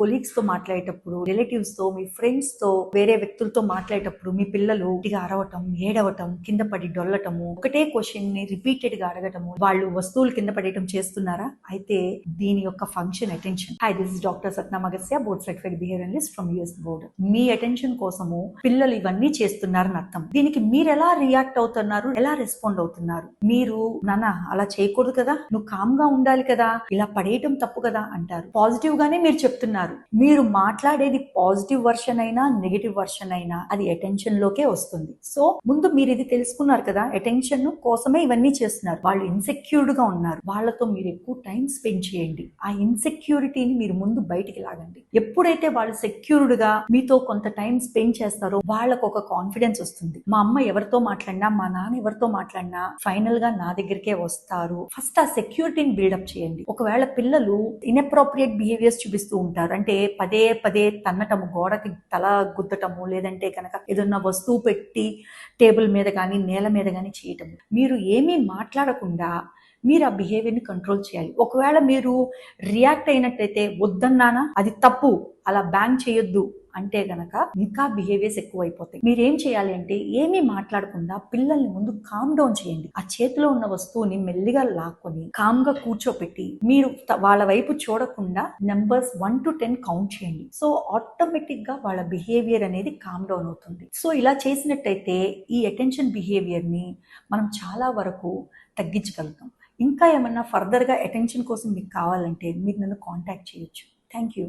Colleagues తో మాట్లాడేటప్పుడు, relatives తో, మీ ఫ్రెండ్స్ తో, వేరే వ్యక్తులతో మాట్లాడేటప్పుడు మీ పిల్లలు గట్టిగా అరవటం, ఏడవటం, కింద పడి డొల్లటము, ఒకటే క్వశ్చన్ ని రిపీటెడ్ గా అడగటము, వాళ్ళు వస్తువులు కింద పడేయటం చేస్తున్నారా? అయితే దీని యొక్క function attention. Hi, this is doctor Satnam Agastya, board certified behaviour analyst from US board. మీ అటెన్షన్ కోసము పిల్లలు ఇవన్నీ చేస్తున్నారని అర్థం. దీనికి మీరు ఎలా రియాక్ట్ అవుతున్నారు, ఎలా రెస్పాండ్ అవుతున్నారు? మీరు నాన్న అలా చేయకూడదు కదా, నువ్వు కామ్ గా ఉండాలి కదా, ఇలా పడేయటం తప్పు కదా అంటారు. పాజిటివ్ గానే మీరు చెప్తున్నారు. మీరు మాట్లాడేది పాజిటివ్ వర్షన్ అయినా నెగిటివ్ వర్షన్ అయినా అది అటెన్షన్ లోకే వస్తుంది. సో ముందు మీరు ఇది తెలుసుకున్నారు కదా, అటెన్షన్ కోసమే ఇవన్నీ చేస్తున్నారు. వాళ్ళు ఇన్సెక్యూర్డ్ గా ఉన్నారు, వాళ్ళతో మీరు ఎక్కువ టైం స్పెండ్ చేయండి. ఆ ఇన్సెక్యూరిటీని మీరు ముందు బయటికి లాగండి. ఎప్పుడైతే వాళ్ళు సెక్యూర్డ్ గా మీతో కొంత టైం స్పెండ్ చేస్తారో వాళ్ళకు ఒక కాన్ఫిడెన్స్ వస్తుంది. మా అమ్మ ఎవరితో మాట్లాడినా, మా నాన్న ఎవరితో మాట్లాడినా ఫైనల్ గా నా దగ్గరికే వస్తారు. ఫస్ట్ ఆ సెక్యూరిటీని బిల్డప్ చేయండి. ఒకవేళ పిల్లలు ఇన్అప్రోప్రియేట్ బిహేవియర్స్ చూపిస్తూ ఉంటారు, అంటే పదే పదే తన్నటము, గోడకి తల గుద్దటము, లేదంటే కనుక ఏదన్నా వస్తువు పెట్టి టేబుల్ మీద కానీ నేల మీద కానీ చేయటము, మీరు ఏమీ మాట్లాడకుండా మీరు ఆ బిహేవియర్ని కంట్రోల్ చేయాలి. ఒకవేళ మీరు రియాక్ట్ అయినట్టయితే వద్దన్నానా, అది తప్పు, అలా బ్యాంగ్ చేయొద్దు అంటే గనక ఇంకా బిహేవియర్స్ ఎక్కువైపోతాయి. మీరేం చేయాలి అంటే ఏమీ మాట్లాడకుండా పిల్లల్ని ముందు కామ్ డౌన్ చేయండి. ఆ చేతిలో ఉన్న వస్తువుని మెల్లిగా లాక్కొని కామ్ గా కూర్చోపెట్టి మీరు వాళ్ళ వైపు చూడకుండా నెంబర్స్ 1 to 10 కౌంట్ చేయండి. సో ఆటోమేటిక్ గా వాళ్ళ బిహేవియర్ అనేది కామ్ డౌన్ అవుతుంది. సో ఇలా చేసినట్టయితే ఈ అటెన్షన్ బిహేవియర్ ని మనం చాలా వరకు తగ్గించగలుగుతాం. ఇంకా ఏమన్నా ఫర్దర్గా అటెన్షన్ కోసం మీకు కావాలంటే మీరు నన్ను కాంటాక్ట్ చేయొచ్చు. Thank you.